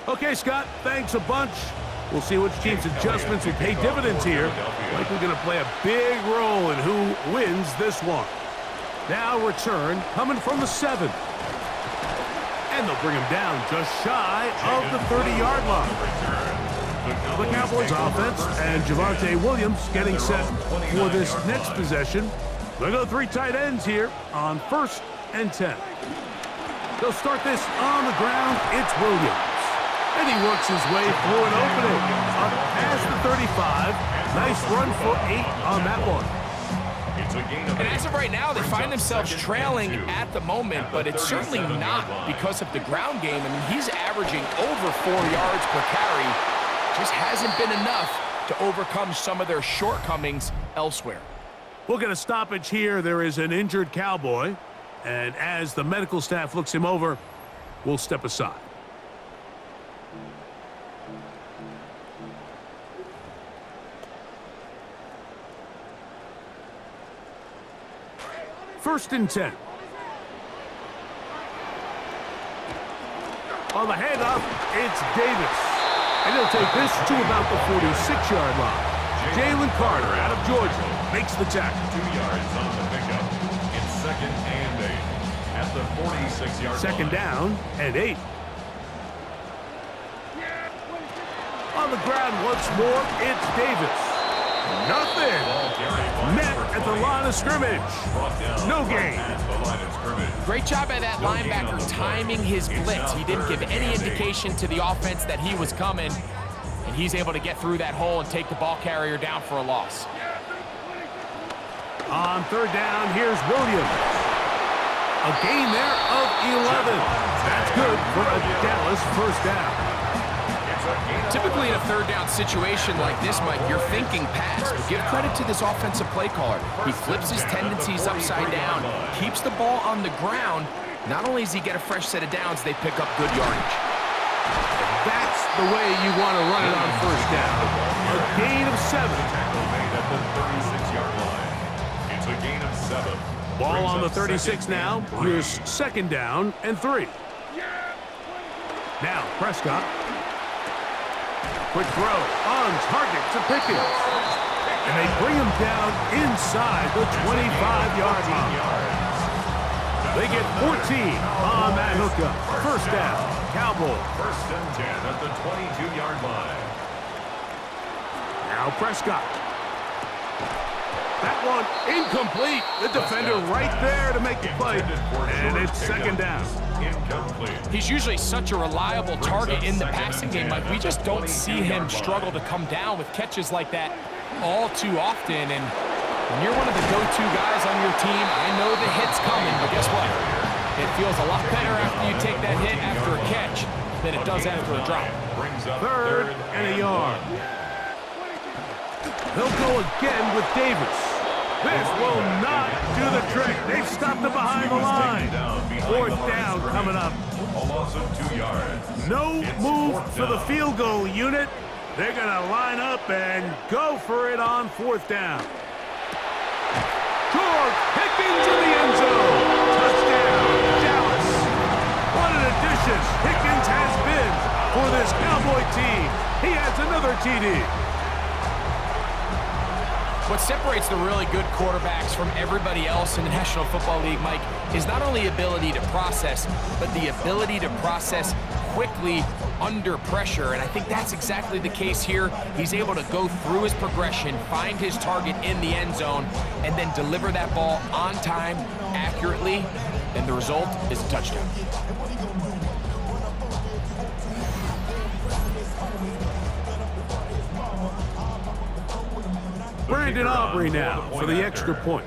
Okay, Scott, thanks a bunch. We'll see which team's adjustments will pay dividends here. Likely going to play a big role in who wins this one. Now return coming from the 7. And they'll bring him down just shy of the 30-yard line. The Cowboys offense and Javonte Williams getting set for this next possession. They'll go 3 tight ends here on 1st and 10. They'll start this on the ground. It's Williams. And he works his way through an opening. Up past the 35. Nice run for 8 on that one. And as of right now, they find themselves trailing at the moment, but it's certainly not because of the ground game. I mean, he's averaging over 4 yards per carry. Just hasn't been enough to overcome some of their shortcomings elsewhere. We'll get a stoppage here. There is an injured Cowboy. And as the medical staff looks him over, we'll step aside. First and 10. On the handoff, it's Davis. And he'll take this to about the 46-yard line. Jalen Carter out of Georgia makes the tackle. 2 yards on the pickup. It's 2nd and 8 at the 46-yard line. 2nd down and 8. On the ground once more, it's Davis. Nothing. Met at the line of scrimmage. No gain. Great job by that linebacker timing his blitz. He didn't give any indication to the offense that he was coming, and he's able to get through that hole and take the ball carrier down for a loss. On 3rd down, here's Williams. A gain there of 11. That's good for a Dallas 1st down. Typically in a 3rd down situation like this, Mike, you're thinking pass, but give credit to this offensive play caller. He flips his tendencies upside down, keeps the ball on the ground. Not only does he get a fresh set of downs, they pick up good yardage. That's the way you want to run it on 1st down. A gain of 7. Tackle made at the 36-yard line. It's a gain of 7. Ball on the 36 now. Here's 2nd down and 3. Now Prescott. Quick throw on target to Pickens. And they bring him down inside the 25-yard line. They get 14 on that hookup. 1st down, Cowboys. 1st and 10 at the 22-yard line. Now Prescott. That one incomplete. The defender right there to make the play. And it's 2nd down. Incomplete. He's usually such a reliable target in the passing game. Like, we just don't see him struggle to come down with catches like that all too often. And when you're one of the go-to guys on your team, I know the hit's coming, but guess what? It feels a lot better after you take that hit after a catch than it does after a drop. 3rd and a yard. They'll go again with Davis. This will not do the trick. They've stopped him behind the line. 4th down coming up. A loss of 2 yards. No move for the field goal unit. They're going to line up and go for it on 4th down. George Pickens in the end zone. Touchdown, Dallas. What an addition Pickens has been for this Cowboy team. He has another TD. What separates the really good quarterbacks from everybody else in the National Football League, Mike, is not only ability to process, but the ability to process quickly under pressure. And I think that's exactly the case here. He's able to go through his progression, find his target in the end zone, and then deliver that ball on time, accurately, and the result is a touchdown. Brandon Aubrey now for the extra point.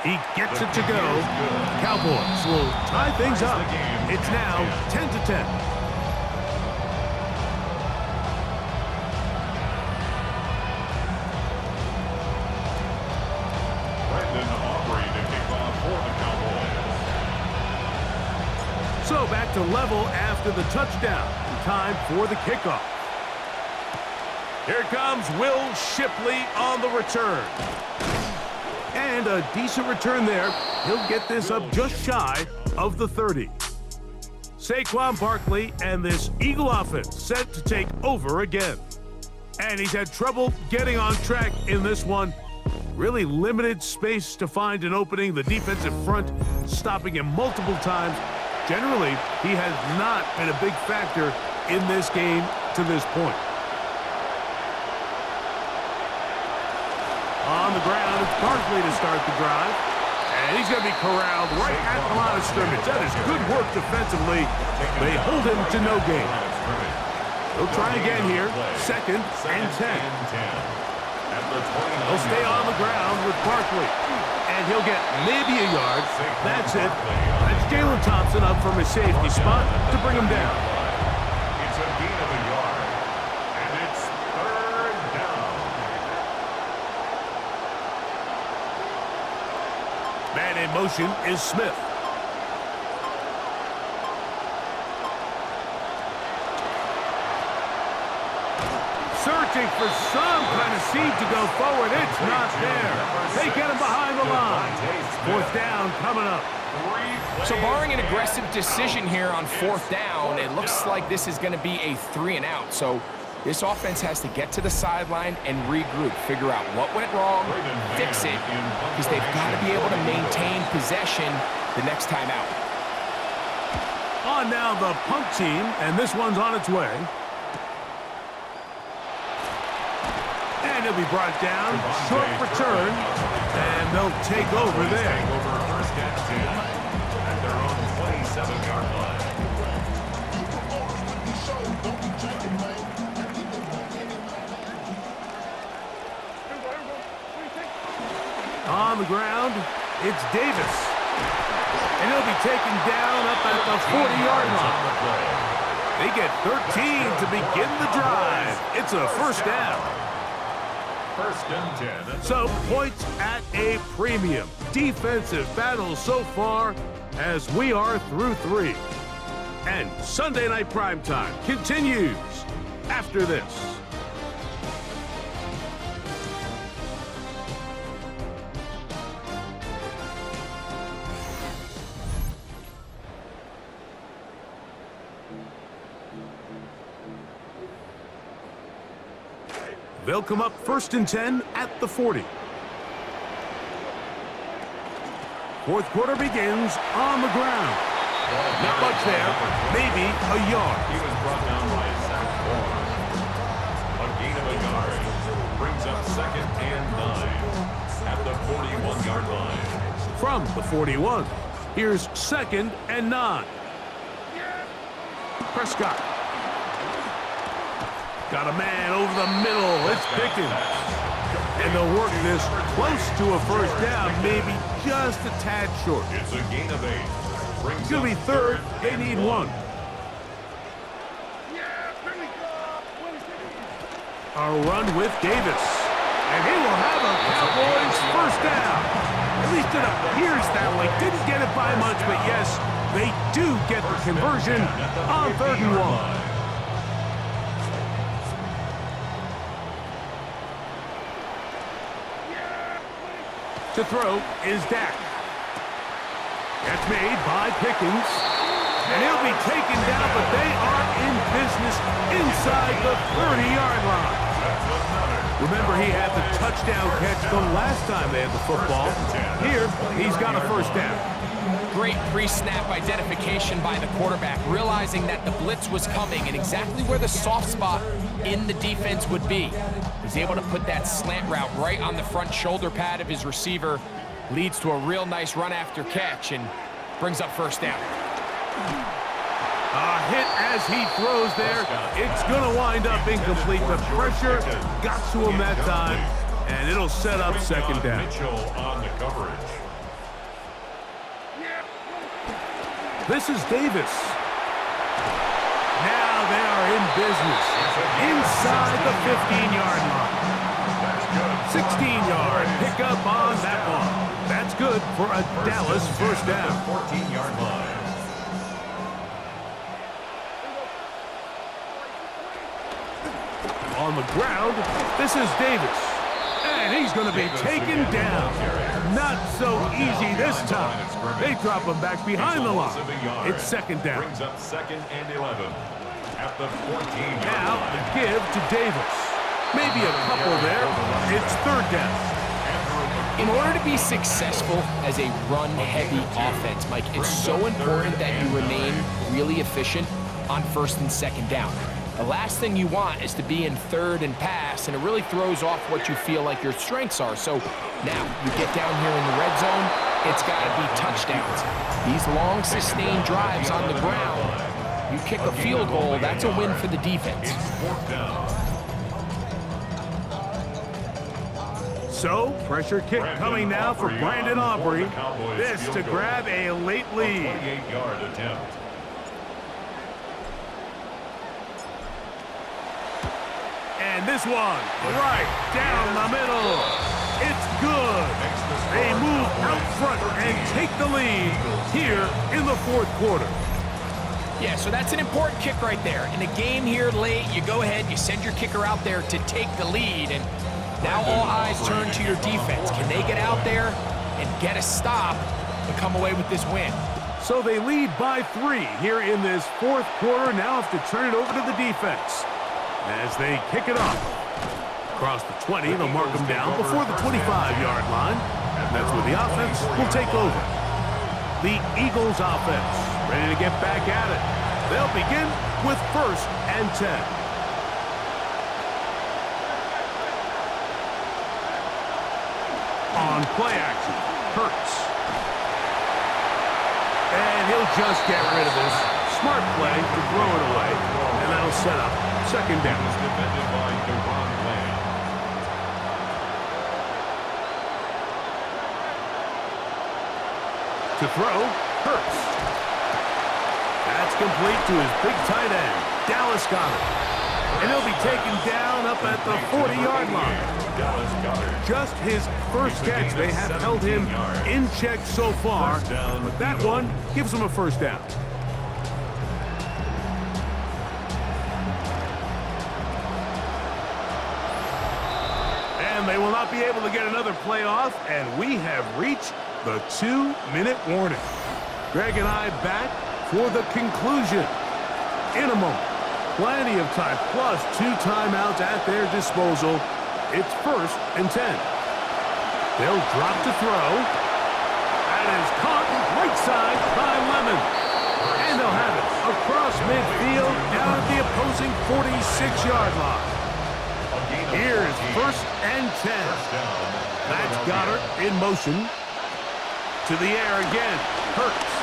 He gets it to go. Cowboys will tie things up. It's now 10-10. Brandon Aubrey to kick off for the Cowboys. So back to level after the touchdown. Time for the kickoff. Here comes Will Shipley on the return. And a decent return there He'll get this up just shy of the 30. Saquon Barkley and this Eagle offense set to take over again. And he's had trouble getting on track in this one. Really limited space to find an opening. The defensive front stopping him multiple times. Generally, he has not been a big factor in this game to this point. On the ground, it's Barkley to start the drive. And he's going to be corralled right at the line of scrimmage. That is good work defensively. They hold him to no gain. They'll try again here. 2nd and 10. He'll stay on the ground with Barkley. And he'll get maybe a yard. That's it. That's Jalen Thompson up from his safety spot to bring him down. It's a gain of a yard. And it's 3rd down. Man in motion is Smith. Searching for some kind of seed to go forward. It's not there. They get him behind the line. 4th down coming up. So barring an aggressive decision here on 4th down, it looks like this is going to be a 3-and-out. So this offense has to get to the sideline and regroup, figure out what went wrong, fix it, because they've got to be able to maintain possession the next time out. On now the punt team, and this one's on its way. And he'll be brought down, short return, and they'll take over there. First and 10 at their own 27-yard line. On the ground, it's Davis. And he'll be taken down up at the 40-yard line. They get 13 to begin the drive. It's a 1st down. 1st and 10. So, points at a premium. Defensive battle so far as we are through 3. And Sunday Night Primetime continues after this. They'll come up 1st and 10 at the 40. 4th quarter begins on the ground. Not much there, maybe a yard. He was brought down by Zach Moore. A gain of a yard brings up 2nd and 9 at the 41-yard line. From the 41, here's 2nd and 9. Prescott. Got a man over the middle. It's Pickens. And they'll work this close to a 1st down, maybe just a tad short. It's a gain of 8. It's going to be 3rd. They need 1. A run with Davis. And he will have a Cowboys 1st down. At least it appears that way. Didn't get it by much, but yes, they do get the conversion on 3rd and 1. To throw is Dak. That's made by Pickens. And he'll be taken down, but they are in business inside the 30-yard line. Remember, he had the touchdown catch the last time they had the football. Here, he's got a 1st down. Great pre-snap identification by the quarterback, realizing that the blitz was coming and exactly where the soft spot in the defense would be. He's able to put that slant route right on the front shoulder pad of his receiver, leads to a real nice run after catch, and brings up 1st down. A hit as he throws there. It's going to wind up incomplete. The pressure got to him that time, and it'll set up 2nd down. Mitchell on the coverage. This is Davis. Now they are in business inside the 15-yard line. 16-yard pickup on that one. That's good for a Dallas 1st down. 14-yard line. On the ground, this is Davis. And he's going to be taken down. Not Not so easy this time. They drop him back behind the line. It's second down. Brings up second and 11 at the 14-yard Now line. the give to Davis. Maybe a couple there. It's third down. In order to be successful as a run-heavy offense, Mike, it's so important that you remain really efficient on first and second down. The last thing you want is to be in third and pass, and it really throws off what you feel like your strengths are. So now you get down here in the red zone, it's got to be touchdowns. These long, sustained drives on the ground, you kick a field goal, that's a win for the defense. It's fourth down. So, pressure kick coming now for Brandon Aubrey. This to grab a late lead. 28-yard attempt. And this one, right down the middle. It's good. They move out front and take the lead here in the fourth quarter. Yeah, so that's an important kick right there. In a game here late, you go ahead, you send your kicker out there to take the lead, and now all eyes turn to your defense. Can they get out there and get a stop and come away with this win? So they lead by 3 here in this fourth quarter. Now have to turn it over to the defense as they kick it off. Across the 20, they'll mark them down before the 25-yard line. That's where the offense will take over. The Eagles offense ready to get back at it. They'll begin with first and 10. On play action, Hurts. And he'll just get rid of this. Smart play to throw it away. And that'll set up second down. Defended by DeRon Lamb. To throw, Hurts. That's complete to his big tight end, Dallas Goedert. And he'll be taken down up at the 40-yard line. Dallas Goedert. Just his first catch. They have held him in check so far, but that one gives him a first down. And they will not be able to get another play off, and we have reached the 2-minute warning. Greg and I back for the conclusion in a moment. Plenty of time, plus 2 timeouts at their disposal. It's first and 10. They'll drop to throw. That is caught right side by Lemon. And they'll have it across midfield down at the opposing 46-yard line. Here's first and 10. That's Goddard in motion. To the air again. Hurts.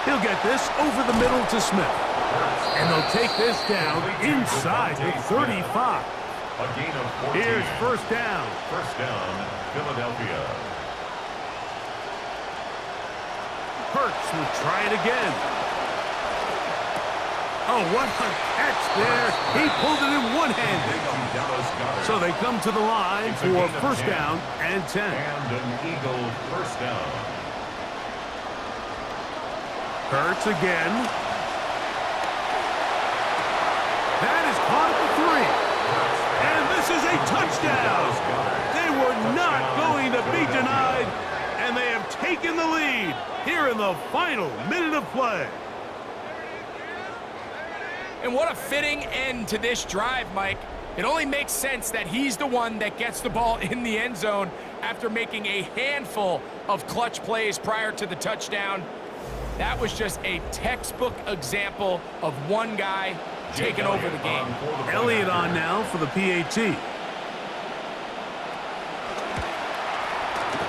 He'll get this over the middle to Smith. And they'll take this down inside the 35. A gain of 14. Here's first down. First down, Philadelphia. Hurts will try it again. Oh, what a catch there. He pulled it in one-handed. So they come to the line for first down and 10. And an Eagle first down. Hurts again. That is caught at the 3. And this is a touchdown. They were not going to be denied, and they have taken the lead here in the final minute of play. And what a fitting end to this drive, Mike. It only makes sense that he's the one that gets the ball in the end zone after making a handful of clutch plays prior to the touchdown. That was just a textbook example of one guy taking over the game. Elliott on now for the PAT.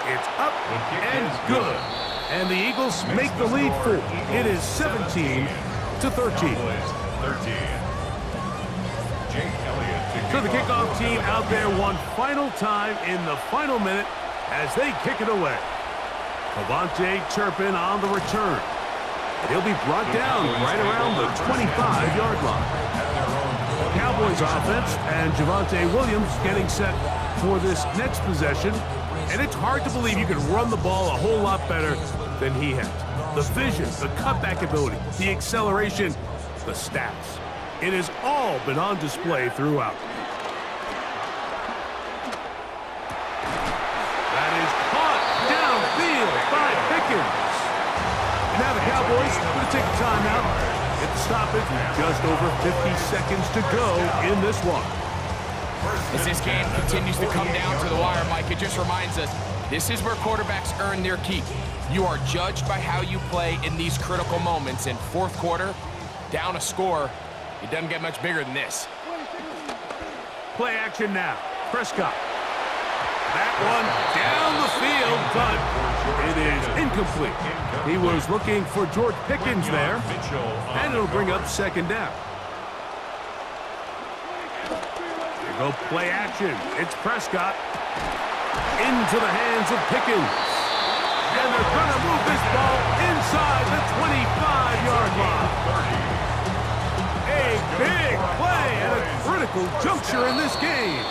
It's up and good. And the Eagles make the lead full. It is 17-13. So the kickoff team out there one final time in the final minute as they kick it away. Cavante Turpin on the return. And he'll be brought down right around the 25-yard line. Cowboys offense and Javonte Williams getting set for this next possession. And it's hard to believe you can run the ball a whole lot better than he has. The vision, the cutback ability, the acceleration, the stats. It has all been on display throughout. That is caught And now the Cowboys going to take a timeout. Get the stoppage with just over 50 seconds to go in this one. As this game continues to come down to the wire, Mike, it just reminds us, this is where quarterbacks earn their keep. You are judged by how you play in these critical moments. In fourth quarter, down a score, it doesn't get much bigger than this. Play action now. Prescott. That one down the field, but it is incomplete. He was looking for George Pickens there, and it'll bring up second down. Here go play action. It's Prescott. Into the hands of Pickens. And they're going to move this ball inside the 25-yard line. A big play at a critical juncture in this game.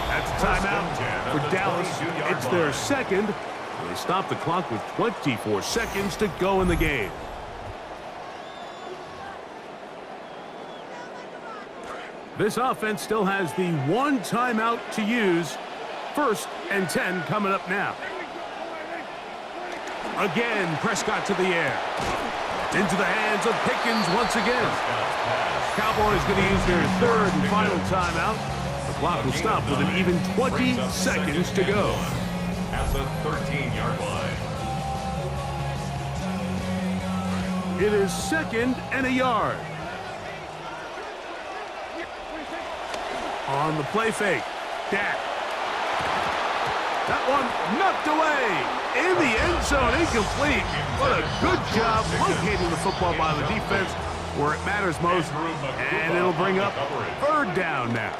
That's a timeout for Dallas. It's their second. They stop the clock with 24 seconds to go in the game. This offense still has the one timeout to use. 1st and 10 coming up now. Again, Prescott to the air. Into the hands of Pickens once again. Cowboys going to use their 3rd and final timeout. The clock will stop with an even 20 seconds to go. At the 13-yard line. It is 2nd and a yard. On the play fake, Dak. That one knocked away in the end zone, incomplete. What a good job locating the football by the defense where it matters most, and it'll bring up 3rd down now.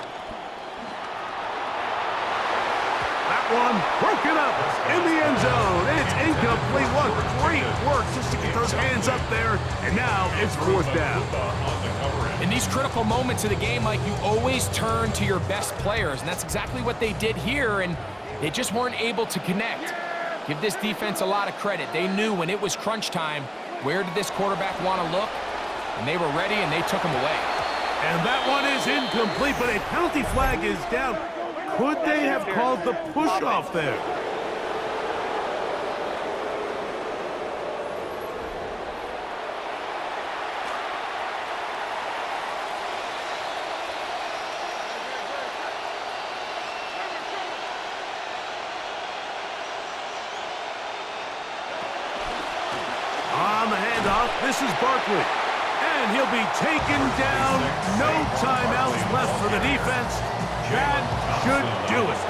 That one broken up in the end zone. It's incomplete. What great work just to get those hands up there, and now it's 4th down. In these critical moments of the game, Mike, you always turn to your best players, and that's exactly what they did here, and they just weren't able to connect. Give this defense a lot of credit. They knew when it was crunch time, where did this quarterback want to look? And they were ready, and they took him away. And that one is incomplete, but a penalty flag is down. Could they have called the push-off there? On the handoff, this is Barkley. And he'll be taken down. No timeouts left for the defense. That should do it.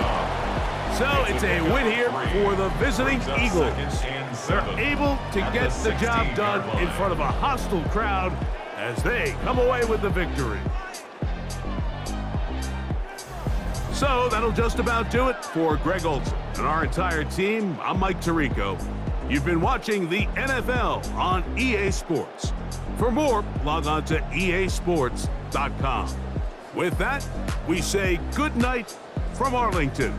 So it's a win here for the visiting Eagles. They're able to get the job done in front of a hostile crowd as they come away with the victory. So that'll just about do it for Greg Olson and our entire team. I'm Mike Tirico. You've been watching the NFL on EA Sports. For more, log on to easports.com. With that, we say good night from Arlington.